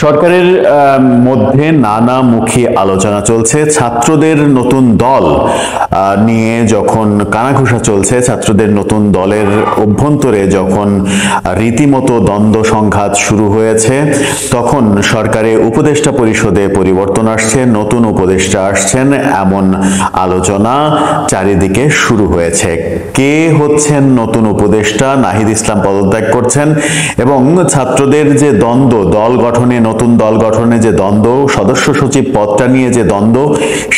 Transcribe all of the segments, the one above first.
সরকারের মধ্যে নানামুখী আলোচনা চলছে। ছাত্রদের নতুন দল নিয়ে যখন কানাঘুষা চলছে, ছাত্রদের নতুন দলের অভ্যন্তরে যখন রীতিমতো দ্বন্দ্ব সংঘাত শুরু হয়েছে, তখন সরকারে উপদেষ্টা পরিষদে পরিবর্তন আসছে, নতুন উপদেষ্টা আসছেন, এমন আলোচনা চারিদিকে শুরু হয়েছে। কে হচ্ছেন নতুন উপদেষ্টা? নাহিদ ইসলাম পদত্যাগ করছেন এবং ছাত্রদের যে দ্বন্দ্ব, দল গঠনে, নতুন দল গঠনে যে দ্বন্দ্ব, সদস্য সচিব পদটা নিয়ে যে দ্বন্দ্ব,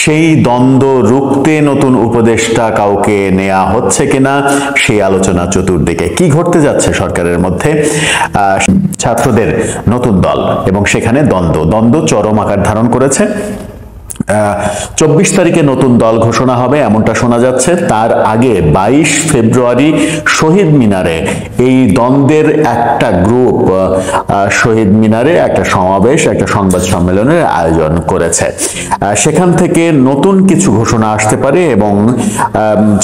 সেই দ্বন্দ্ব রুখতে নতুন উপদেষ্টা কাউকে নেওয়া হচ্ছে কিনা, সেই আলোচনা চতুর্দিকে। কি ঘটতে যাচ্ছে সরকারের মধ্যে? ছাত্রদের নতুন দল এবং সেখানে দ্বন্দ্ব চরম আকার ধারণ করেছে। 24 তারিখে নতুন দল ঘোষণা হবে এমনটা শোনা যাচ্ছে। তার আগে 22 ফেব্রুয়ারি শহীদ মিনারে এই দ্বন্দ্বের একটা গ্রুপ শহীদ মিনারে একটা সমাবেশ, একটা সংবাদ সম্মেলনের আয়োজন করেছে। সেখান থেকে নতুন কিছু ঘোষণা আসতে পারে এবং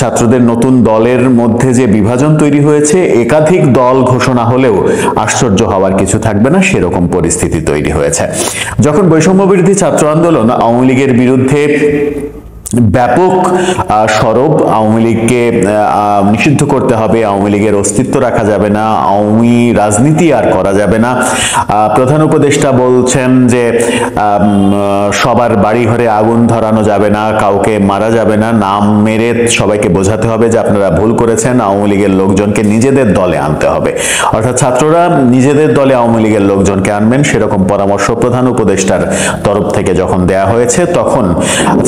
ছাত্রদের নতুন দলের মধ্যে যে বিভাজন তৈরি হয়েছে, একাধিক দল ঘোষণা হলেও আশ্চর্য হওয়ার কিছু থাকবে না, সেরকম পরিস্থিতি তৈরি হয়েছে। যখন বৈষম্য বিরোধী ছাত্র আন্দোলন আওয়ামী লীগের বিরুদ্ধে ব্যাপক সরব, আওয়ামী লীগকে নিষিদ্ধ করতে হবে, আওয়ামী লীগের অস্তিত্ব রাখা যাবে না, আওয়ামী রাজনীতি আর করা যাবে না, প্রধান উপদেষ্টা বলছেন যে সবার বাড়ি ঘরে আগুন ধরানো যাবে না, কাউকে মারা যাবে না, নাম মেরে সবাইকে বোঝাতে হবে যে আপনারা ভুল করেছেন, আওয়ামী লীগের লোকজনকে নিজেদের দলে আনতে হবে। অর্থাৎ ছাত্ররা নিজেদের দলে আওয়ামী লীগের লোকজনকে আনবেন, সেরকম পরামর্শ প্রধান উপদেষ্টার তরফ থেকে যখন দেয়া হয়েছে, তখন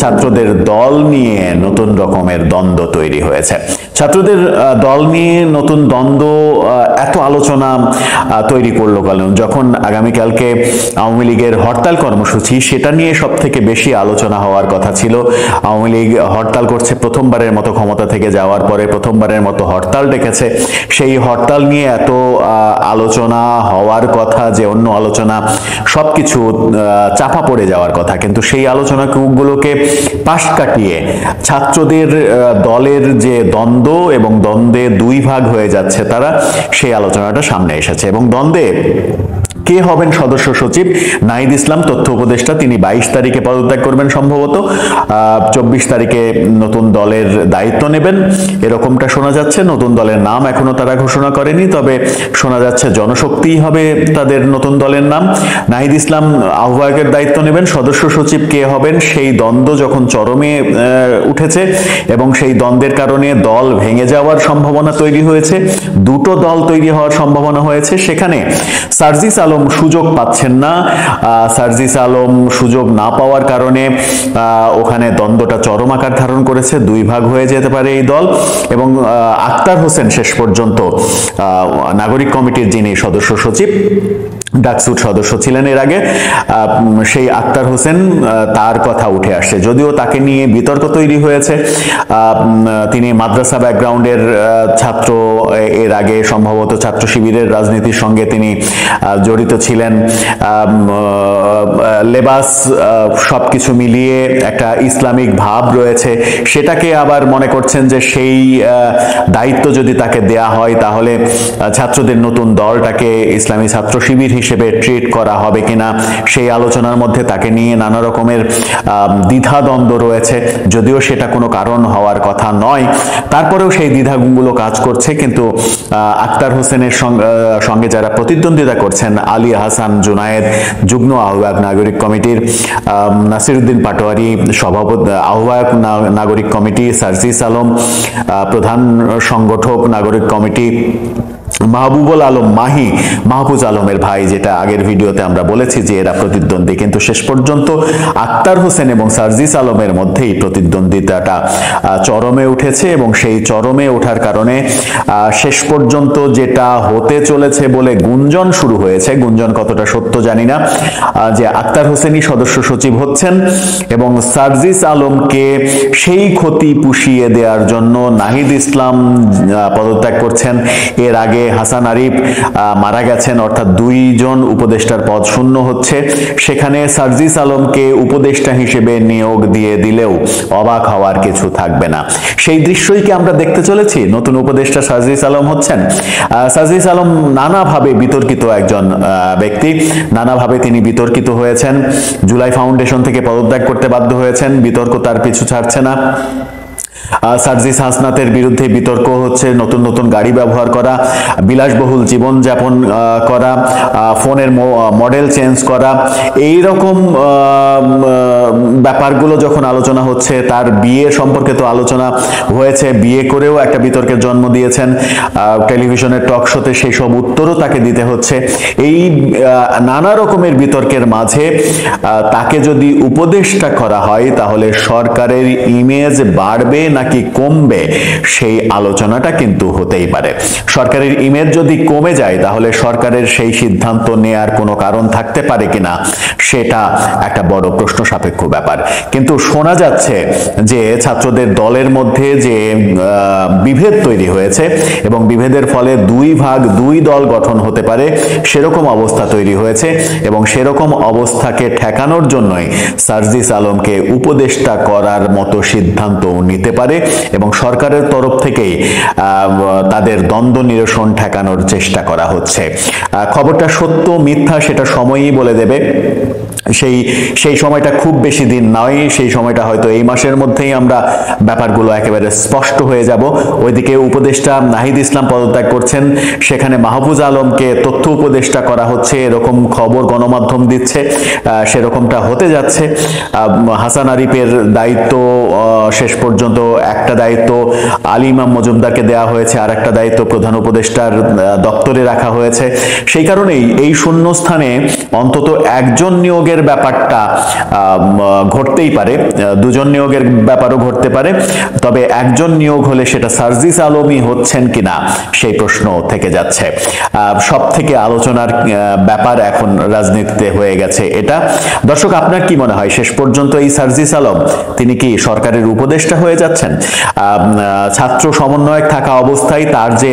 ছাত্রদের দল নিয়ে নতুন রকমের দ্বন্দ্ব তৈরি হয়েছে। ছাত্রদের দল নিয়ে নতুন দ্বন্দ্ব এত আলোচনা তৈরি করলো কারণ যখন আগামীকালকে আওয়ামী লীগের হরতাল কর্মসূচি, সেটা নিয়ে সব থেকে বেশি আলোচনা হওয়ার কথা ছিল। আওয়ামী লীগ হরতাল করছে, প্রথমবারের মতো ক্ষমতা থেকে যাওয়ার পরে প্রথমবারের মতো হরতাল ডেকেছে। সেই হরতাল নিয়ে এত আলোচনা হওয়ার কথা যে অন্য আলোচনা সবকিছু চাপা পড়ে যাওয়ার কথা, কিন্তু সেই আলোচনাগুলোকে পাশ কাটিয়ে ছাত্রদের দলের যে দ্বন্দ্ব এবং দ্বন্দ্বে দুই ভাগ হয়ে যাচ্ছে তারা, সেই আলোচনাটা সামনে এসেছে। এবং দ্বন্দ্বে কে হবেন সদস্য সচিব? নাহিদ ইসলাম তথ্য উপদেষ্টা, তিনি 22 তারিখে পদত্যাগ করবেন সম্ভবত, 24 তারিখে নতুন দলের দায়িত্ব নেবেন, এরকমটা শোনা যাচ্ছে। নতুন দলের নাম এখনো তারা ঘোষণা করেনি, তবে শোনা যাচ্ছে জনশক্তিই হবে তাদের নতুন দলের নাম। নাহিদ ইসলাম আহ্বায়কের দায়িত্ব নেবেন। সদস্য সচিব কে হবেন, সেই দ্বন্দ্ব যখন চরমে উঠেছে এবং সেই দ্বন্দ্বের কারণে দল ভেঙে যাওয়ার সম্ভাবনা তৈরি হয়েছে, দুটো দল তৈরি হওয়ার সম্ভাবনা হয়েছে, সেখানে সার্জিস আলম সুযোগ পাচ্ছেন না। সার্জিস আলম সুযোগ না পাওয়ার কারণে ওখানে দ্বন্দ্বটা চরম আকার ধারণ করেছে, দুই ভাগ হয়ে যেতে পারে এই দল। এবং আক্তার হোসেন শেষ পর্যন্ত নাগরিক কমিটির যিনি সদস্য সচিব, ডাকসুর সদস্য ছিলেন এর আগে, সেই আক্তার হোসেন, তার কথা উঠে আসছে, যদিও তাকে নিয়ে বিতর্ক তৈরি হয়েছে। তিনি মাদ্রাসা ব্যাকগ্রাউন্ডের ছাত্র, এর আগে সম্ভবত ছাত্র শিবিরের রাজনীতির সঙ্গে তিনি জড়িত ছিলেন। লেবাস সবকিছু মিলিয়ে একটা ইসলামিক ভাব রয়েছে, সেটাকে আবার মনে করছেন যে সেই দায়িত্ব যদি তাকে দেয়া হয় তাহলে ছাত্রদের নতুন দলটাকে ইসলামী ছাত্র শিবির হিসেবে ট্রিট করা হবে কিনা, সেই আলোচনার মধ্যে তাকে নিয়ে নানা রকমের দ্বিধাদ্বন্দ্ব রয়েছে, যদিও সেটা কোনো কারণ হওয়ার কথা নয়, তারপরেও সেই দ্বিধাগুলো কাজ করছে। কিন্তু আক্তার হোসেনের সঙ্গে যারা প্রতিদ্বন্দ্বিতা করছেন, আলী হাসান জুনায়েদ যুগ্ম আহ্বায়ক নাগরিক কমিটির, নাসিরউদ্দিন পাটোয়ারি সভাপতি আহ্বায়ক নাগরিক কমিটি, সার্জিস আলম প্রধান সংগঠক নাগরিক কমিটি, মাহবুবুল আলম মাহি, মাহফুজ আলমের ভাই, যেটা আগের ভিডিওতে আমরা বলেছি যে এরা প্রতিদ্বন্দ্বী, কিন্তু শেষ পর্যন্ত আক্তার হোসেন এবং সার্জিস আলমের মধ্যেই প্রতিদ্বন্দ্বিতাটা চরমে উঠেছে। এবং সেই চরমে ওঠার কারণে শেষ পর্যন্ত যেটা হতে চলেছে বলে গুঞ্জন শুরু হয়েছে, গুঞ্জন কতটা সত্য জানি না, যে আক্তার হোসেনই সদস্য সচিব হচ্ছেন এবং সার্জিস আলমকে সেই ক্ষতি পুষিয়ে দেওয়ার জন্য নাহিদ ইসলাম পদত্যাগ করছেন। এর আগে হাসান আরিফ মারা গেছেন, অর্থাৎ 2 জন উপদেষ্টার পদ শূন্য হচ্ছে, সেখানে সার্জিস আলমকে উপদেষ্টা হিসেবে নিয়োগ দিয়ে দিলেও অবাক হওয়ার কিছু থাকবে না। সেই দৃশ্যই কি আমরা দেখতে চলেছি? নতুন উপদেষ্টা সার্জিস আলম হচ্ছেন। সার্জিস আলম নানাভাবে বিতর্কিত একজন ব্যক্তি, নানাভাবে তিনি বিতর্কিত হয়েছেন। জুলাই ফাউন্ডেশন থেকে পদত্যাগ করতে বাধ্য হয়েছেন, বিতর্ক তার পিছু ছাড়ছে না। সার্জিস হাসনাতের বিরুদ্ধে বিতর্ক হচ্ছে, নতুন নতুন গাড়ি ব্যবহার করা, বিলাসবহুল জীবনযাপন করা, ফোনের মডেল চেঞ্জ করা, এই রকম ব্যাপারগুলো যখন আলোচনা হচ্ছে, তার বিয়ে সম্পর্কে তো আলোচনা হয়েছে, বিয়ে করেও একটা বিতর্কের জন্ম দিয়েছেন, টেলিভিশনের টক শোতে সেই সব উত্তরও তাকে দিতে হচ্ছে। এই নানা রকমের বিতর্কের মাঝে তাকে যদি উপদেষ্টা করা হয় তাহলে সরকারের ইমেজ বাড়বে নাকি কমবে, সেই আলোচনাটা কিন্তু হতেই পারে। সরকারের ইমেজ যদি কমে যায় তাহলে সরকারের সেই সিদ্ধান্ত নেয়ার কোনো কারণ থাকতে পারে কিনা, সেটা একটা বড় প্রশ্ন সাপেক্ষ ব্যাপার। কিন্তু শোনা যাচ্ছে যে ছাত্রদের দলের মধ্যে যে বিভেদ তৈরি হয়েছে এবং বিভেদের ফলে 2 ভাগ 2 দল গঠন হতে পারে, সেরকম অবস্থা তৈরি হয়েছে এবং সেরকম অবস্থাকে ঠেকানোর জন্যই সার্জিস আলমকে উপদেষ্টা করার মতো সিদ্ধান্ত নিতে পারে এবং সরকারের তরফ থেকেই তাদের দ্বন্দ্ব নিরসন ঠেকানোর চেষ্টা করা হচ্ছে। খবরটা সত্য মিথ্যা সেটা সময়ই বলে দেবে। সেই সময়টা খুব বেশি দিন নয়, সেই সময়টা হয়তো এই মাসের মধ্যেই আমরা ব্যাপারগুলো একেবারে স্পষ্ট হয়ে যাব। ওইদিকে উপদেষ্টা নাহিদ ইসলাম পদত্যাগ করছেন, সেখানে মাহফুজ আলমকে তথ্য উপদেষ্টা করা হচ্ছে, এরকম খবর গণমাধ্যম দিচ্ছে, সেরকমটা হতে যাচ্ছে। হাসান আরিফের দায়িত্ব শেষ পর্যন্ত একটা দায়িত্ব আলী ইমাম মজুমদারকে দেওয়া হয়েছে, আর একটা দায়িত্ব প্রধান উপদেষ্টার দপ্তরে রাখা হয়েছে। সেই কারণেই এই শূন্যস্থানে অন্তত একজন নিয়োগের ব্যাপারটা ঘটতেই পারে, 2 জন নিয়োগের ব্যাপারও ঘটতে পারে, তবে একজন নিয়োগ হলে সেটা সার্জিস আলমই হচ্ছেন কিনা সেই প্রশ্ন থেকে যাচ্ছে। সব থেকে আলোচনার ব্যাপার এখন রাজনীতিতে হয়ে গেছে এটা। দর্শক, আপনার কি মনে হয় শেষ পর্যন্ত এই সার্জিস আলম তিনি কি সরকারের উপদেষ্টা হয়ে যাচ্ছেন? ছাত্র সমন্বয়ক থাকা অবস্থায় তার যে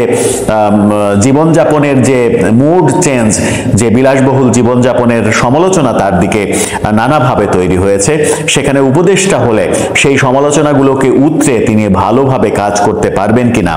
জীবনযাপনের যে মুড চেঞ্জ, যে বিলাসবহুল জীবনযাপনের সমালোচনা তার দিকে নানাভাবে তৈরি হয়েছে, সেখানে উপদেষ্টা হলে সেই সমালোচনাগুলোকে উতরে তিনি ভালোভাবে কাজ করতে পারবেন কিনা